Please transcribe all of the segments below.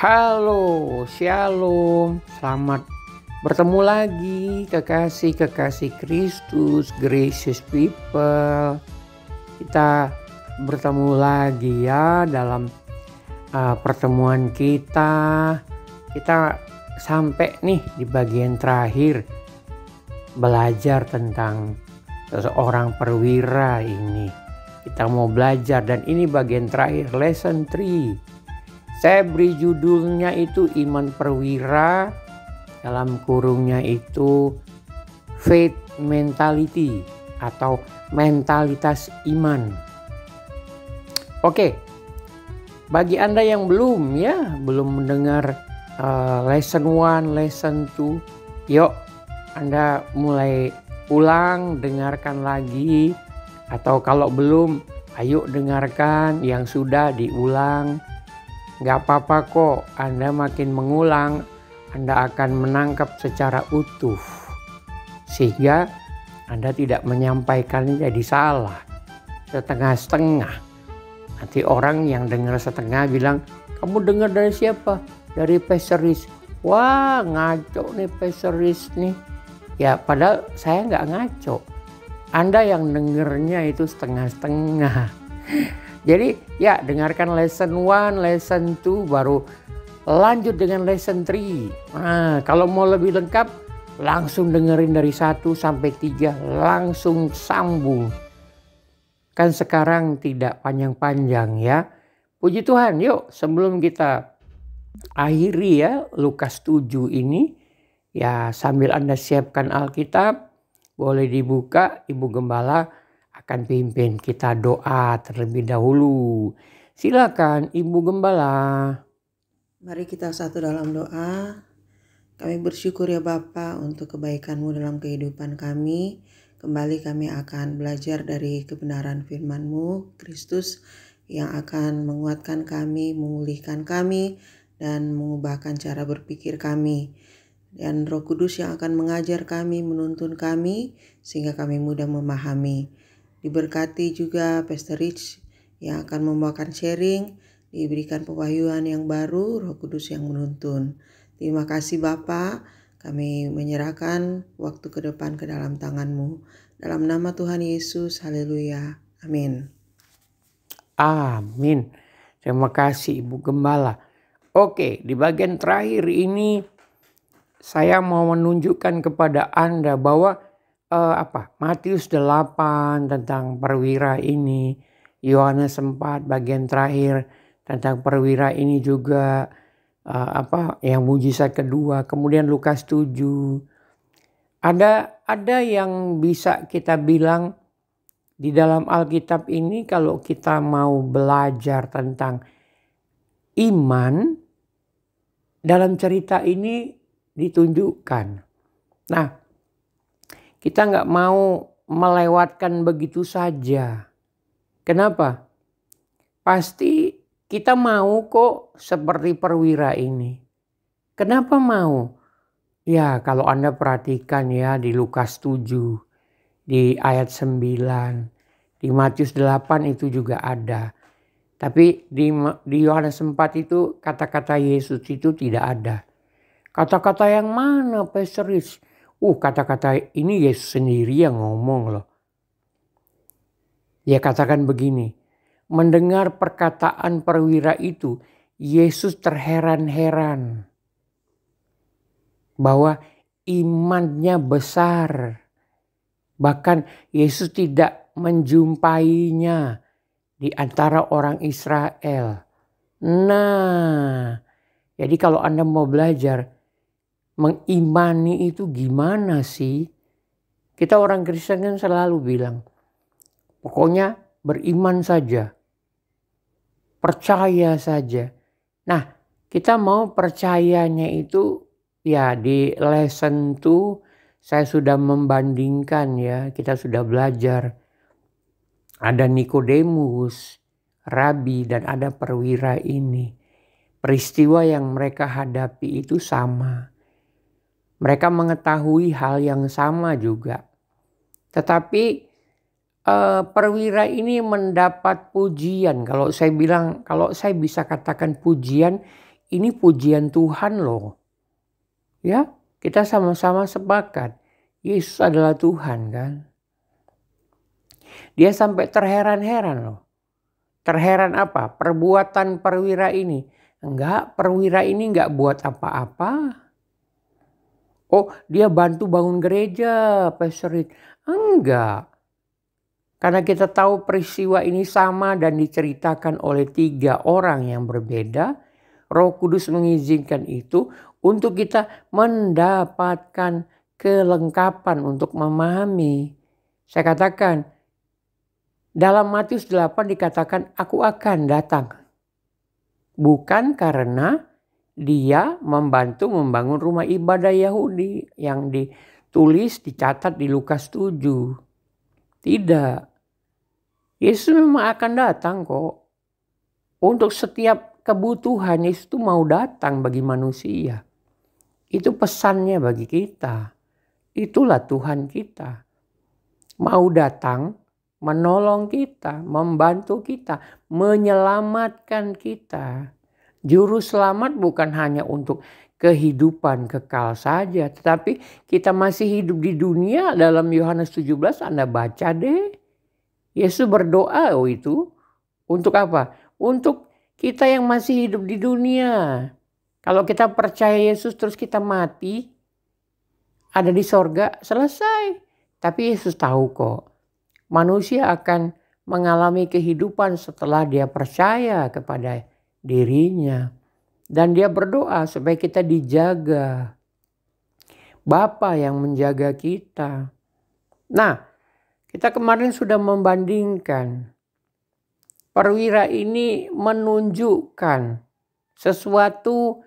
Halo, shalom, selamat bertemu lagi kekasih-kekasih Kristus, gracious people. Kita bertemu lagi ya dalam pertemuan kita. Kita sampai nih di bagian terakhir belajar tentang seorang perwira ini. Kita mau belajar dan ini bagian terakhir, lesson 3. Saya beri judulnya itu iman perwira, dalam kurungnya itu faith mentality atau mentalitas iman. Oke, bagi Anda yang belum mendengar lesson 1, lesson 2, yuk Anda mulai ulang, dengarkan lagi. Atau kalau belum, ayo dengarkan yang sudah diulang. Gak apa-apa kok, Anda makin mengulang, Anda akan menangkap secara utuh. Sehingga Anda tidak menyampaikannya jadi salah, setengah-setengah. Nanti orang yang dengar setengah bilang, kamu dengar dari siapa? Dari Pastor Riz. Wah, ngaco nih Pastor Riz nih. Ya padahal saya gak ngaco. Anda yang dengernya itu setengah-setengah. Jadi ya dengarkan lesson 1, lesson 2 baru lanjut dengan lesson 3. Nah, kalau mau lebih lengkap langsung dengerin dari 1 sampai 3 langsung sambung. Kan sekarang tidak panjang-panjang ya. Puji Tuhan, yuk sebelum kita akhiri ya Lukas 7 ini. Ya sambil Anda siapkan Alkitab boleh dibuka, Ibu Gembala akan pimpin kita doa terlebih dahulu. Silakan Ibu Gembala. Mari kita satu dalam doa. Kami bersyukur ya Bapa untuk kebaikan-Mu dalam kehidupan kami. Kembali kami akan belajar dari kebenaran firman-Mu, Kristus, yang akan menguatkan kami, memulihkan kami, dan mengubahkan cara berpikir kami. Dan Roh Kudus yang akan mengajar kami, menuntun kami, sehingga kami mudah memahami. Diberkati juga Pastor Rich yang akan membawakan sharing, diberikan pewahyuan yang baru, Roh Kudus yang menuntun. Terima kasih Bapa, kami menyerahkan waktu ke depan ke dalam tangan-Mu. Dalam nama Tuhan Yesus, haleluya, amin. Amin. Terima kasih Ibu Gembala. Oke, di bagian terakhir ini saya mau menunjukkan kepada Anda bahwa Matius 8 tentang perwira ini, Yohanes 4 bagian terakhir tentang perwira ini juga yang mujizat kedua, kemudian Lukas 7. Ada yang bisa kita bilang di dalam Alkitab ini kalau kita mau belajar tentang iman dalam cerita ini ditunjukkan. Nah, kita nggak mau melewatkan begitu saja. Kenapa? Pasti kita mau kok seperti perwira ini. Kenapa mau? Ya kalau Anda perhatikan ya di Lukas 7, di ayat 9, di Matius 8 itu juga ada. Tapi di Yohanes 4 itu kata-kata Yesus itu tidak ada. Kata-kata yang mana Pastor Rich? Kata-kata ini Yesus sendiri yang ngomong loh. Dia katakan begini, mendengar perkataan perwira itu, Yesus terheran-heran bahwa imannya besar. Bahkan Yesus tidak menjumpainya di antara orang Israel. Nah, jadi kalau Anda mau belajar mengimani itu gimana sih? Kita orang Kristen kan selalu bilang, pokoknya beriman saja, percaya saja. Nah, kita mau percayanya itu ya di lesson 2 saya sudah membandingkan ya, kita sudah belajar. Ada Nikodemus, Rabi dan ada perwira ini. Peristiwa yang mereka hadapi itu sama. Mereka mengetahui hal yang sama juga. Tetapi perwira ini mendapat pujian. Kalau saya bisa katakan pujian, ini pujian Tuhan loh. Ya, kita sama-sama sepakat. Yesus adalah Tuhan kan. Dia sampai terheran-heran loh. Terheran apa? Perbuatan perwira ini. Enggak, perwira ini enggak buat apa-apa. Oh, dia bantu bangun gereja, Pastor Reed. Enggak. Karena kita tahu peristiwa ini sama dan diceritakan oleh 3 orang yang berbeda. Roh Kudus mengizinkan itu untuk kita mendapatkan kelengkapan untuk memahami. Saya katakan, dalam Matius 8 dikatakan aku akan datang. Bukan karena dia membantu membangun rumah ibadah Yahudi yang ditulis, dicatat di Lukas 7. Tidak. Yesus memang akan datang kok. Untuk setiap kebutuhan Yesus itu mau datang bagi manusia. Itu pesannya bagi kita. Itulah Tuhan kita. Mau datang menolong kita, membantu kita, menyelamatkan kita. Juru selamat bukan hanya untuk kehidupan kekal saja. Tetapi kita masih hidup di dunia. Dalam Yohanes 17 Anda baca deh. Yesus berdoa itu untuk apa? Untuk kita yang masih hidup di dunia. Kalau kita percaya Yesus terus kita mati, ada di sorga, selesai. Tapi Yesus tahu kok, manusia akan mengalami kehidupan setelah dia percaya kepada dirinya. Dan dia berdoa supaya kita dijaga. Bapa yang menjaga kita. Nah, kita kemarin sudah membandingkan. Perwira ini menunjukkan sesuatu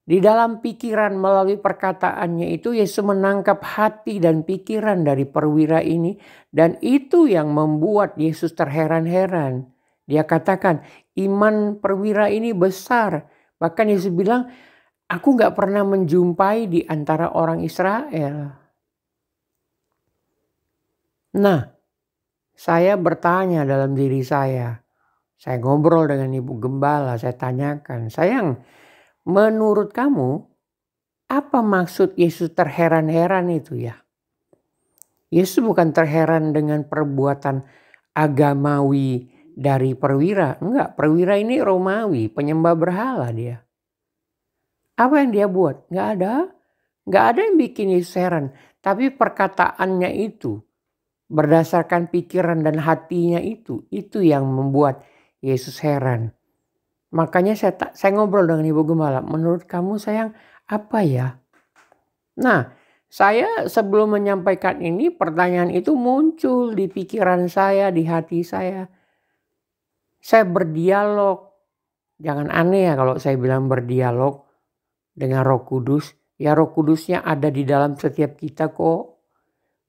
di dalam pikiran melalui perkataannya itu. Yesus menangkap hati dan pikiran dari perwira ini. Dan itu yang membuat Yesus terheran-heran. Dia katakan iman perwira ini besar. Bahkan Yesus bilang, aku gak pernah menjumpai di antara orang Israel. Nah, saya bertanya dalam diri saya. Saya ngobrol dengan Ibu Gembala, saya tanyakan, sayang, menurut kamu apa maksud Yesus terheran-heran itu ya? Yesus bukan terheran dengan perbuatan agamawi dari perwira. Enggak, perwira ini Romawi, penyembah berhala dia. Apa yang dia buat? Enggak ada. Enggak ada yang bikin Yesus heran. Tapi perkataannya itu, berdasarkan pikiran dan hatinya itu yang membuat Yesus heran. Makanya saya ngobrol dengan Ibu Gembala, menurut kamu sayang apa ya? Nah, saya sebelum menyampaikan ini, pertanyaan itu muncul di pikiran saya, di hati saya. Saya berdialog. Jangan aneh ya kalau saya bilang berdialog dengan Roh Kudus. Ya Roh Kudusnya ada di dalam setiap kita kok.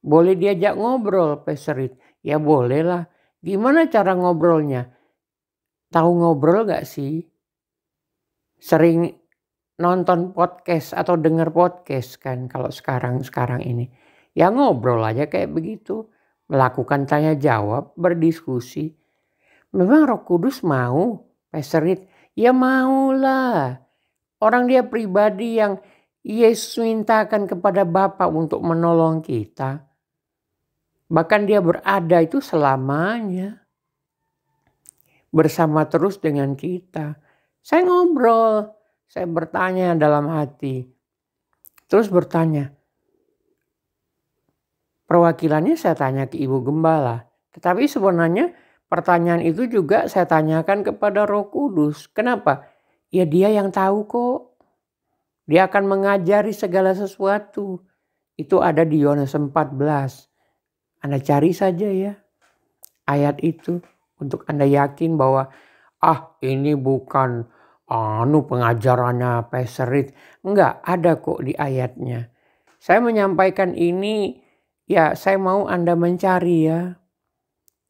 Boleh diajak ngobrol, Pastor Reed? Ya boleh lah. Gimana cara ngobrolnya? Tahu ngobrol gak sih? Sering nonton podcast atau dengar podcast kan kalau sekarang ini. Ya ngobrol aja kayak begitu. Melakukan tanya jawab, berdiskusi. Memang Roh Kudus mau, Pastor Reed? Ya maulah. Orang dia pribadi yang Yesus mintakan kepada Bapa untuk menolong kita. Bahkan dia berada itu selamanya. Bersama terus dengan kita. Saya ngobrol. Saya bertanya dalam hati. Terus bertanya. Perwakilannya saya tanya ke Ibu Gembala. Tetapi sebenarnya pertanyaan itu juga saya tanyakan kepada Roh Kudus. Kenapa? Ya dia yang tahu kok. Dia akan mengajari segala sesuatu. Itu ada di Yohanes 14. Anda cari saja ya ayat itu untuk Anda yakin bahwa ini bukan pengajarannya Pastor Reed. Enggak, ada kok di ayatnya. Saya menyampaikan ini ya saya mau Anda mencari ya.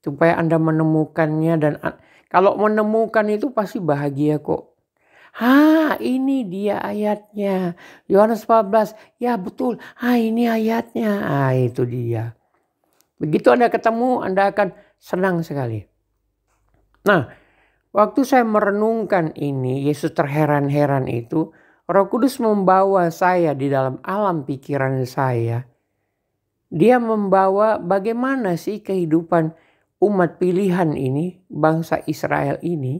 Supaya Anda menemukannya dan kalau menemukan itu pasti bahagia kok. Ini dia ayatnya. Yohanes 14. Ya betul. Ini ayatnya. Itu dia. Begitu Anda ketemu, Anda akan senang sekali. Nah, Waktu saya merenungkan ini, Yesus terheran-heran itu, Roh Kudus membawa saya di dalam alam pikiran saya. Dia membawa bagaimana sih kehidupan umat pilihan ini, bangsa Israel ini.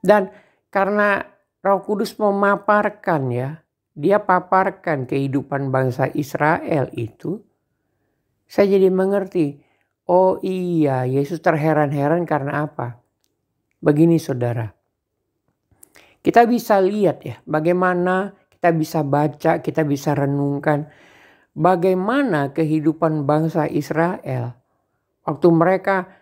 Dan karena Roh Kudus memaparkan ya, dia paparkan kehidupan bangsa Israel itu, saya jadi mengerti, oh iya, Yesus terheran-heran karena apa? Begini saudara, kita bisa lihat ya bagaimana kita bisa baca, kita bisa renungkan bagaimana kehidupan bangsa Israel waktu mereka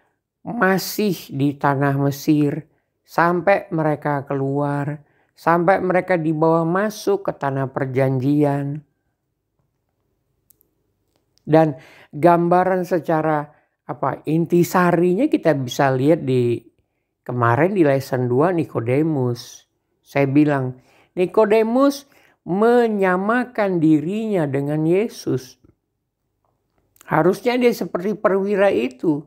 masih di tanah Mesir sampai mereka keluar, sampai mereka dibawa masuk ke tanah perjanjian. Dan gambaran secara intisarinya kita bisa lihat di kemarin di lesson 2 Nikodemus. Saya bilang Nikodemus menyamakan dirinya dengan Yesus. Harusnya dia seperti perwira itu.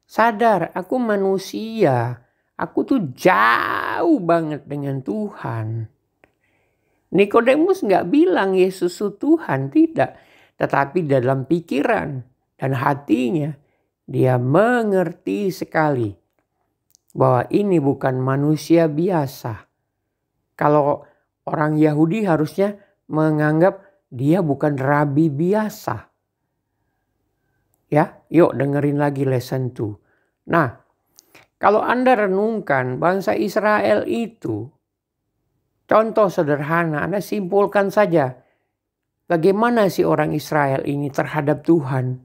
Sadar, aku manusia. Aku tuh jauh banget dengan Tuhan. Nikodemus gak bilang Yesus itu Tuhan, tidak. Tetapi dalam pikiran dan hatinya dia mengerti sekali bahwa ini bukan manusia biasa. Kalau orang Yahudi harusnya menganggap dia bukan rabi biasa. Ya, yuk dengerin lagi lesson 2. Nah, kalau Anda renungkan bangsa Israel itu, contoh sederhana, Anda simpulkan saja. Bagaimana sih orang Israel ini terhadap Tuhan?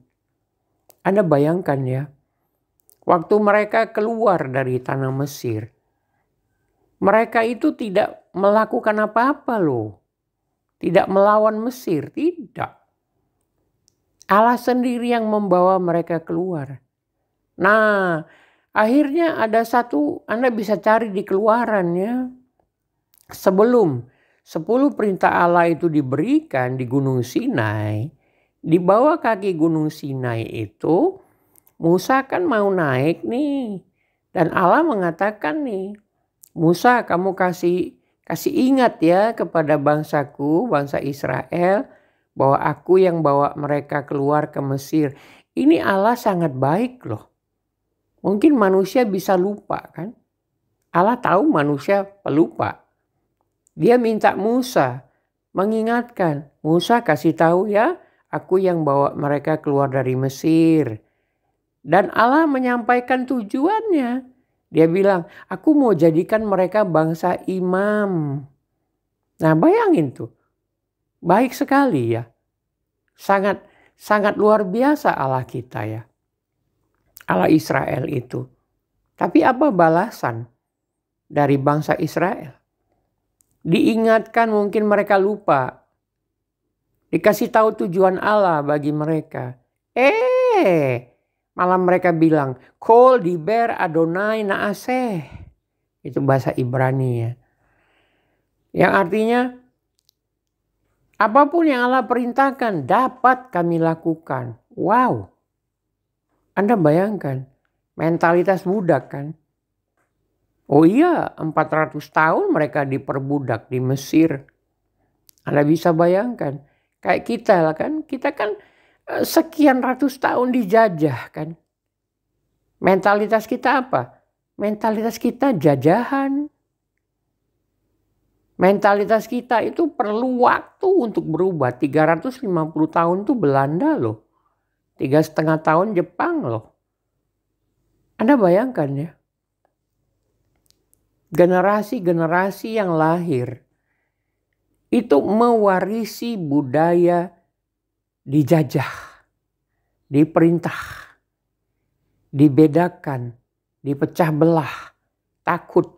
Anda bayangkan ya, waktu mereka keluar dari tanah Mesir, mereka itu tidak melakukan apa-apa loh. Tidak melawan Mesir, tidak. Allah sendiri yang membawa mereka keluar. Nah, akhirnya ada satu, Anda bisa cari di Keluaran ya. Sebelum 10 perintah Allah itu diberikan di Gunung Sinai, di bawah kaki Gunung Sinai itu Musa kan mau naik nih. Dan Allah mengatakan nih, Musa kamu kasih ingat ya kepada bangsaku, bangsa Israel, bahwa aku yang bawa mereka keluar ke Mesir. Ini Allah sangat baik loh. Mungkin manusia bisa lupa kan. Allah tahu manusia pelupa. Dia minta Musa mengingatkan. Musa kasih tahu ya, aku yang bawa mereka keluar dari Mesir. Dan Allah menyampaikan tujuannya. Dia bilang, aku mau jadikan mereka bangsa imam. Nah bayangin tuh. Baik sekali ya. Sangat luar biasa Allah kita ya. Allah Israel itu. Tapi apa balasan dari bangsa Israel? Diingatkan mungkin mereka lupa. Dikasih tahu tujuan Allah bagi mereka. Malah mereka bilang, Kol diber Adonai naaseh. Itu bahasa Ibrani ya. Yang artinya, apapun yang Allah perintahkan dapat kami lakukan. Wow. Anda bayangkan, mentalitas budak kan. Oh iya, 400 tahun mereka diperbudak di Mesir. Anda bisa bayangkan, kayak kita lah kan. Kita kan sekian ratus tahun dijajah kan. Mentalitas kita apa? Mentalitas kita jajahan. Mentalitas kita itu perlu waktu untuk berubah. 350 tahun itu Belanda loh. 3,5 tahun Jepang loh. Anda bayangkan ya. Generasi-generasi yang lahir itu mewarisi budaya dijajah, diperintah, dibedakan, dipecah belah, takut.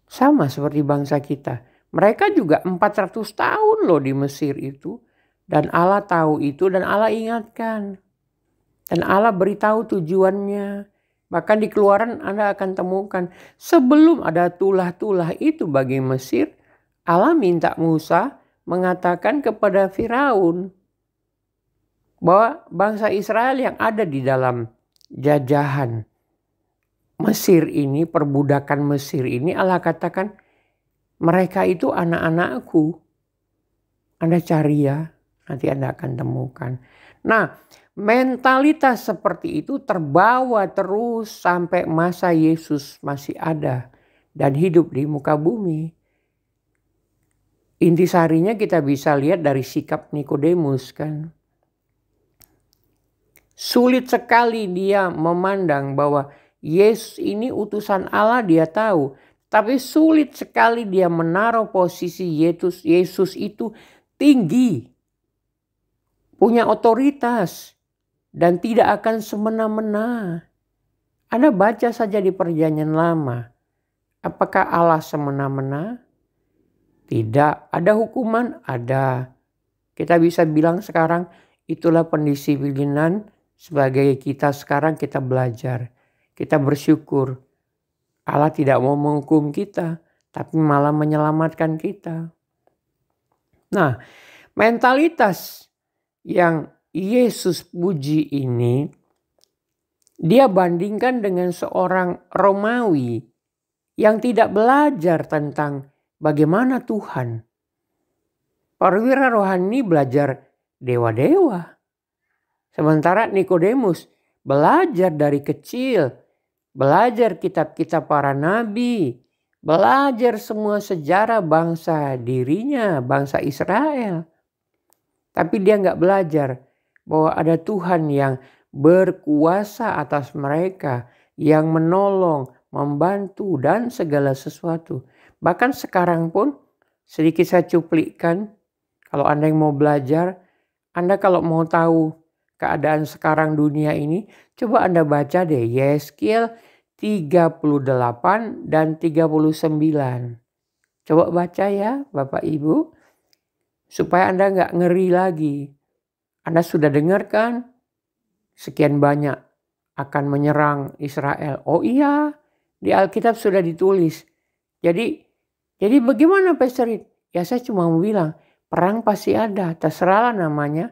Sama seperti bangsa kita. Mereka juga 400 tahun loh di Mesir itu. Dan Allah tahu itu dan Allah ingatkan. Dan Allah beritahu tujuannya. Bahkan di Keluaran Anda akan temukan sebelum ada tulah-tulah itu bagi Mesir, Allah minta Musa mengatakan kepada Firaun bahwa bangsa Israel yang ada di dalam jajahan Mesir ini, perbudakan Mesir ini, Allah katakan mereka itu anak-anakku. Anda cari ya, nanti Anda akan temukan. Nah, mentalitas seperti itu terbawa terus sampai masa Yesus masih ada dan hidup di muka bumi. Intisarinya kita bisa lihat dari sikap Nikodemus kan. Sulit sekali dia memandang bahwa Yesus ini utusan Allah, dia tahu. Tapi sulit sekali dia menaruh posisi Yesus itu tinggi. Punya otoritas. Dan tidak akan semena-mena. Anda baca saja di Perjanjian Lama. Apakah Allah semena-mena? Tidak. Ada hukuman? Ada. Kita bisa bilang sekarang itulah pendisiplinan sebagai kita sekarang kita belajar. Kita bersyukur Allah tidak mau menghukum kita, tapi malah menyelamatkan kita. Nah, mentalitas yang Yesus puji ini, dia bandingkan dengan seorang Romawi yang tidak belajar tentang bagaimana Tuhan. Perwira rohani belajar dewa-dewa. Sementara Nikodemus belajar dari kecil, belajar kitab-kitab para nabi, belajar semua sejarah bangsa dirinya, bangsa Israel. Tapi dia nggak belajar bahwa ada Tuhan yang berkuasa atas mereka, yang menolong, membantu, dan segala sesuatu. Bahkan sekarang pun sedikit saya cuplikkan, kalau Anda yang mau belajar, Anda kalau mau tahu keadaan sekarang dunia ini, coba Anda baca deh Yeskiel 38 dan 39. Coba baca ya Bapak Ibu, supaya Anda nggak ngeri lagi. Anda sudah dengar kan? Sekian banyak akan menyerang Israel. Oh iya, di Alkitab sudah ditulis. Jadi bagaimana Pastor? Ya saya cuma mau bilang, perang pasti ada, terserahlah namanya.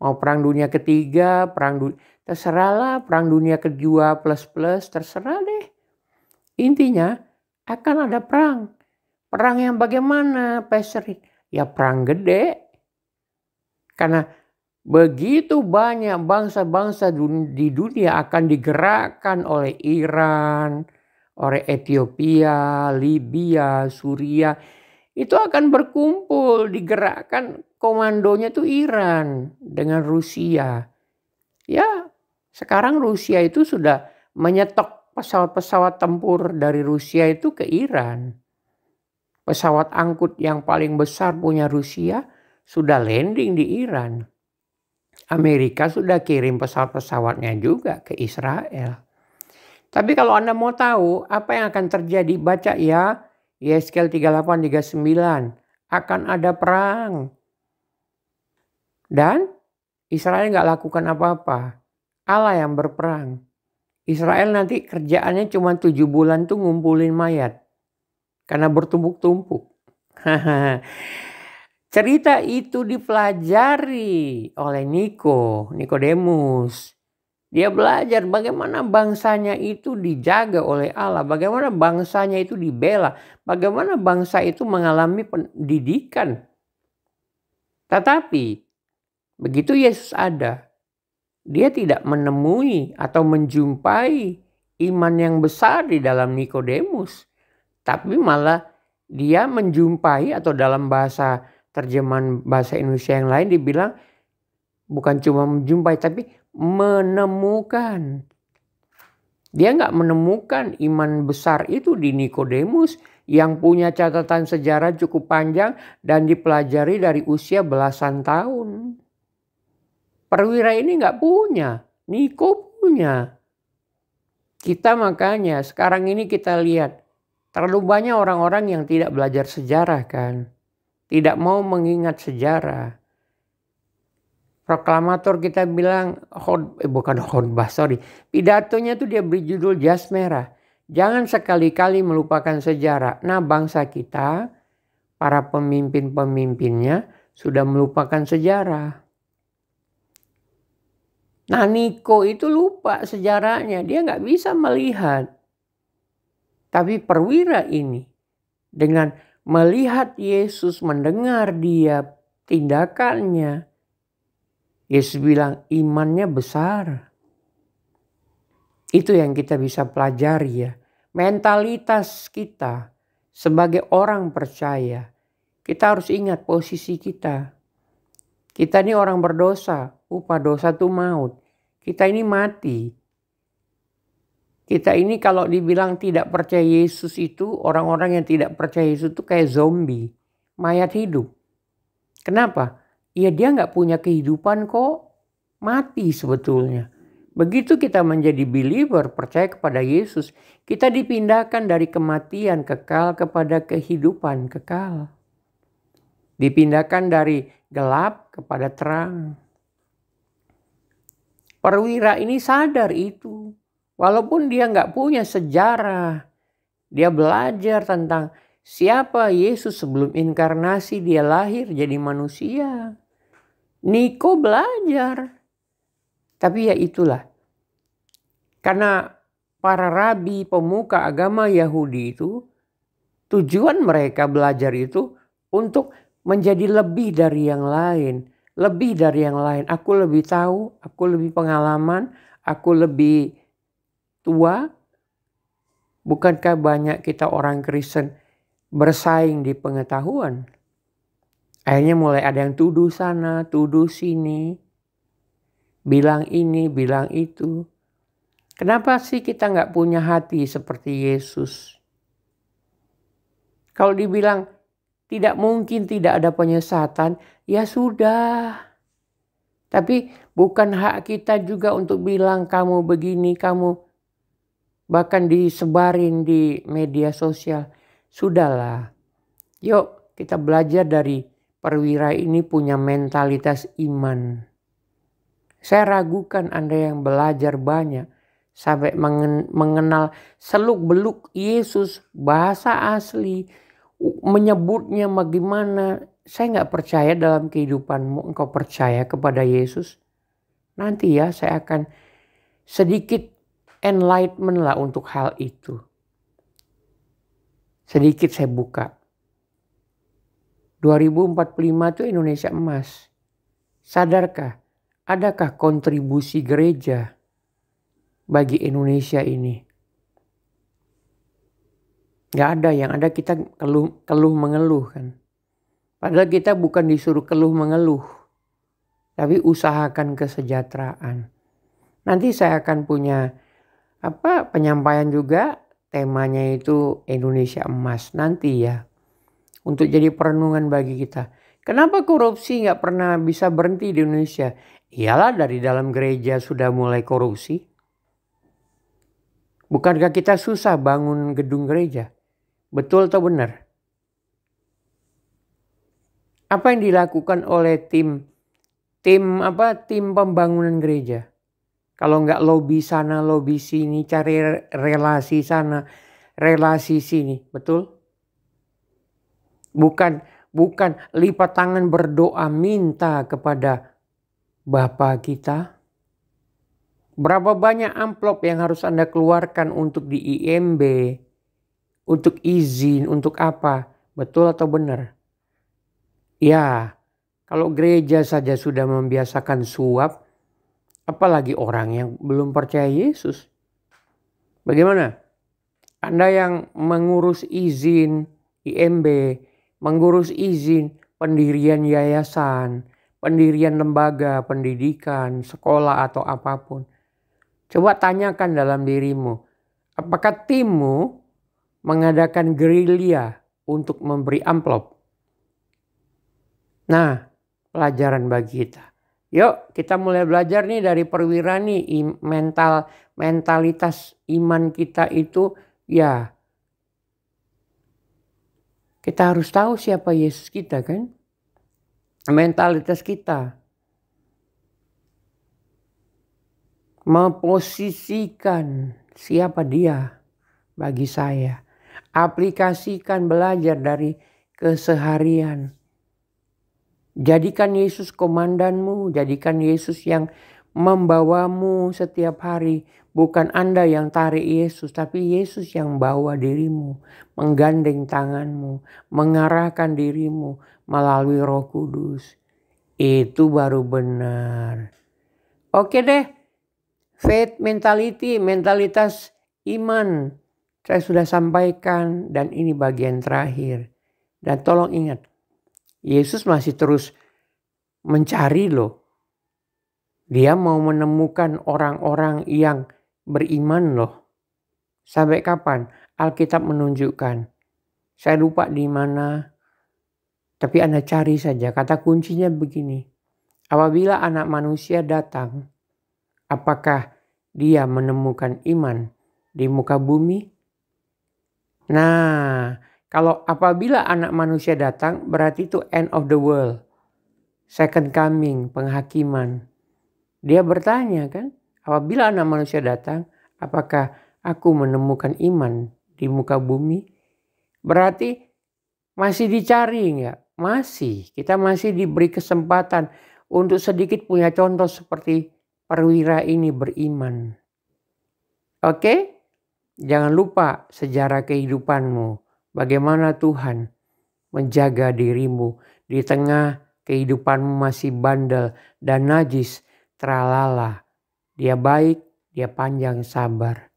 Mau perang dunia ketiga, terserahlah, perang dunia kedua plus, terserah deh. Intinya akan ada perang. Perang yang bagaimana Pastor? Ya perang gede. Karena begitu banyak bangsa-bangsa di dunia akan digerakkan oleh Iran, oleh Ethiopia, Libya, Suria. Itu akan berkumpul, digerakkan, komandonya tuh Iran dengan Rusia. Ya, sekarang Rusia itu sudah menyetok pesawat-pesawat tempur dari Rusia itu ke Iran. Pesawat angkut yang paling besar punya Rusia sudah landing di Iran. Amerika sudah kirim pesawat-pesawatnya juga ke Israel. Tapi kalau Anda mau tahu apa yang akan terjadi, baca ya Yeskiel 38-39. Akan ada perang. Dan Israel gak lakukan apa-apa. Allah yang berperang. Israel nanti kerjaannya cuma 7 bulan tuh ngumpulin mayat. Karena bertumpuk-tumpuk. Cerita itu dipelajari oleh Nikodemus. Dia belajar bagaimana bangsanya itu dijaga oleh Allah. Bagaimana bangsanya itu dibela. Bagaimana bangsa itu mengalami pendidikan. Tetapi begitu Yesus ada, dia tidak menemui atau menjumpai iman yang besar di dalam Nikodemus. Tapi malah dia menjumpai, atau dalam bahasa terjemahan bahasa Indonesia yang lain dibilang bukan cuma menjumpai tapi menemukan. Dia nggak menemukan iman besar itu di Nikodemus yang punya catatan sejarah cukup panjang dan dipelajari dari usia belasan tahun. Perwira ini nggak punya, Niko punya. Kita makanya sekarang ini kita lihat terlalu banyak orang-orang yang tidak belajar sejarah kan. Tidak mau mengingat sejarah. Proklamator kita bilang, pidatonya tuh dia beri judul Jas Merah. Jangan sekali-kali melupakan sejarah. Nah bangsa kita, para pemimpin-pemimpinnya sudah melupakan sejarah. Nah Niko itu lupa sejarahnya. Dia gak bisa melihat Tapi perwira ini dengan melihat Yesus, mendengar dia, tindakannya, Yesus bilang imannya besar. Itu yang kita bisa pelajari ya. Mentalitas kita sebagai orang percaya. Kita harus ingat posisi kita. Kita ini orang berdosa. Upah dosa itu maut. Kita ini mati. Kita ini kalau dibilang tidak percaya Yesus itu, orang-orang yang tidak percaya Yesus itu kayak zombie. Mayat hidup. Kenapa? Ya dia gak punya kehidupan kok. Mati sebetulnya. Begitu kita menjadi believer, percaya kepada Yesus, kita dipindahkan dari kematian kekal kepada kehidupan kekal. Dipindahkan dari gelap kepada terang. Perwira ini sadar itu. Walaupun dia nggak punya sejarah. Dia belajar tentang siapa Yesus sebelum inkarnasi dia lahir jadi manusia. Niko belajar. Tapi ya itulah. Karena para rabi pemuka agama Yahudi itu, tujuan mereka belajar itu untuk menjadi lebih dari yang lain. Lebih dari yang lain. Aku lebih tahu, aku lebih pengalaman, aku lebih tua. Bukankah banyak kita orang Kristen bersaing di pengetahuan? Akhirnya mulai ada yang tuduh sana, tuduh sini. Bilang ini, bilang itu. Kenapa sih kita nggak punya hati seperti Yesus? Kalau dibilang tidak mungkin tidak ada penyesatan, ya sudah. Tapi bukan hak kita juga untuk bilang kamu begini, kamu bahkan disebarin di media sosial. Sudahlah, yuk kita belajar dari perwira ini punya mentalitas iman. Saya ragukan Anda yang belajar banyak sampai mengenal seluk-beluk Yesus, bahasa asli, menyebutnya bagaimana. Saya nggak percaya dalam kehidupanmu engkau percaya kepada Yesus. Nanti ya saya akan sedikit enlightenment lah untuk hal itu. Sedikit saya buka. 2045 itu Indonesia emas. Sadarkah? Adakah kontribusi gereja bagi Indonesia ini? Gak ada, yang ada kita keluh mengeluh kan. Padahal kita bukan disuruh keluh mengeluh. Tapi usahakan kesejahteraan. Nanti saya akan punya penyampaian juga. Temanya itu Indonesia emas nanti ya. Untuk jadi perenungan bagi kita. Kenapa korupsi gak pernah bisa berhenti di Indonesia? Iyalah dari dalam gereja sudah mulai korupsi. Bukankah kita susah bangun gedung gereja? Betul atau benar? Apa yang dilakukan oleh tim pembangunan gereja? Kalau nggak lobby sana, lobby sini, cari relasi sana, relasi sini, betul? Bukan lipat tangan berdoa minta kepada Bapa kita. Berapa banyak amplop yang harus Anda keluarkan untuk di IMB, untuk izin, untuk apa? Betul atau benar? Ya, kalau gereja saja sudah membiasakan suap, apalagi orang yang belum percaya Yesus. Bagaimana? Anda yang mengurus izin IMB, mengurus izin pendirian yayasan, pendirian lembaga pendidikan, sekolah atau apapun. Coba tanyakan dalam dirimu, apakah timmu mengadakan gerilya untuk memberi amplop? Nah, pelajaran bagi kita. Yuk kita mulai belajar nih dari perwira nih. Mentalitas iman kita itu ya. Kita harus tahu siapa Yesus kita kan. Mentalitas kita. Memposisikan siapa dia bagi saya. Aplikasikan belajar dari keseharian. Jadikan Yesus komandanmu, jadikan Yesus yang membawamu setiap hari. Bukan Anda yang tarik Yesus, tapi Yesus yang bawa dirimu, menggandeng tanganmu, mengarahkan dirimu melalui Roh Kudus. Itu baru benar. Oke deh, faith mentality, mentalitas iman. Saya sudah sampaikan dan ini bagian terakhir. Dan tolong ingat, Yesus masih terus mencari loh. Dia mau menemukan orang-orang yang beriman loh. Sampai kapan? Alkitab menunjukkan. Saya lupa di mana. Tapi Anda cari saja. Kata kuncinya begini. Apabila Anak Manusia datang, apakah dia menemukan iman di muka bumi? Nah, kalau apabila Anak Manusia datang, berarti itu end of the world. Second coming, penghakiman. Dia bertanya kan, apabila Anak Manusia datang, apakah aku menemukan iman di muka bumi? Berarti masih dicari enggak? Masih. Kita masih diberi kesempatan untuk sedikit punya contoh seperti perwira ini beriman. Oke? Jangan lupa sejarah kehidupanmu. Bagaimana Tuhan menjaga dirimu di tengah kehidupanmu masih bandel dan najis. Tralala, dia baik, dia panjang sabar.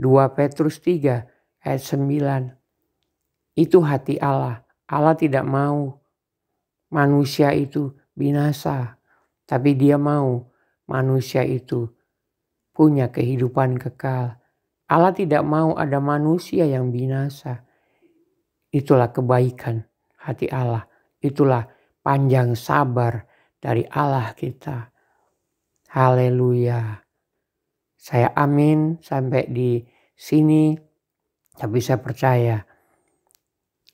2 Petrus 3 ayat 9. Itu hati Allah. Allah tidak mau manusia itu binasa. Tapi dia mau manusia itu punya kehidupan kekal. Allah tidak mau ada manusia yang binasa. Itulah kebaikan hati Allah. Itulah panjang sabar dari Allah kita. Haleluya. Saya amin sampai di sini. Tapi saya percaya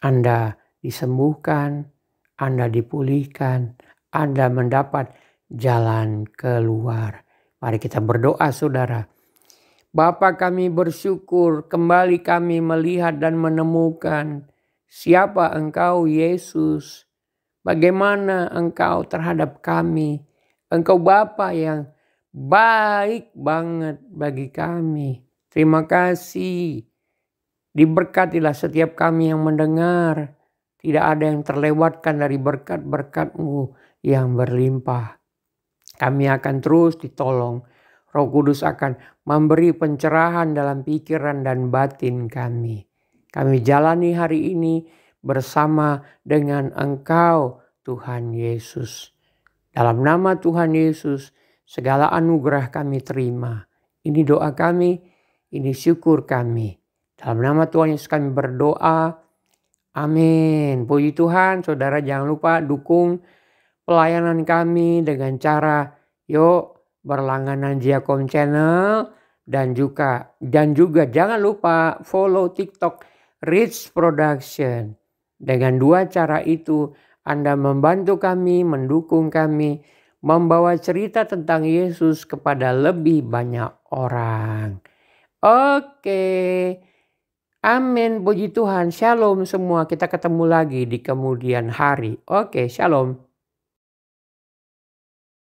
Anda disembuhkan, Anda dipulihkan, Anda mendapat jalan keluar. Mari kita berdoa saudara. Bapa, kami bersyukur kembali kami melihat dan menemukan siapa Engkau Yesus. Bagaimana Engkau terhadap kami. Engkau Bapa yang baik banget bagi kami. Terima kasih. Diberkatilah setiap kami yang mendengar. Tidak ada yang terlewatkan dari berkat-berkat-Mu yang berlimpah. Kami akan terus ditolong. Roh Kudus akan memberi pencerahan dalam pikiran dan batin kami. Kami jalani hari ini bersama dengan Engkau Tuhan Yesus. Dalam nama Tuhan Yesus, segala anugerah kami terima. Ini doa kami, ini syukur kami. Dalam nama Tuhan Yesus kami berdoa. Amin. Puji Tuhan, saudara jangan lupa dukung pelayanan kami dengan cara berlangganan Jiakom Channel. Dan juga jangan lupa follow TikTok Rich Production. Dengan 2 cara itu Anda membantu kami, mendukung kami, membawa cerita tentang Yesus kepada lebih banyak orang. Oke. Amin. Puji Tuhan. Shalom semua. Kita ketemu lagi di kemudian hari. Oke, shalom.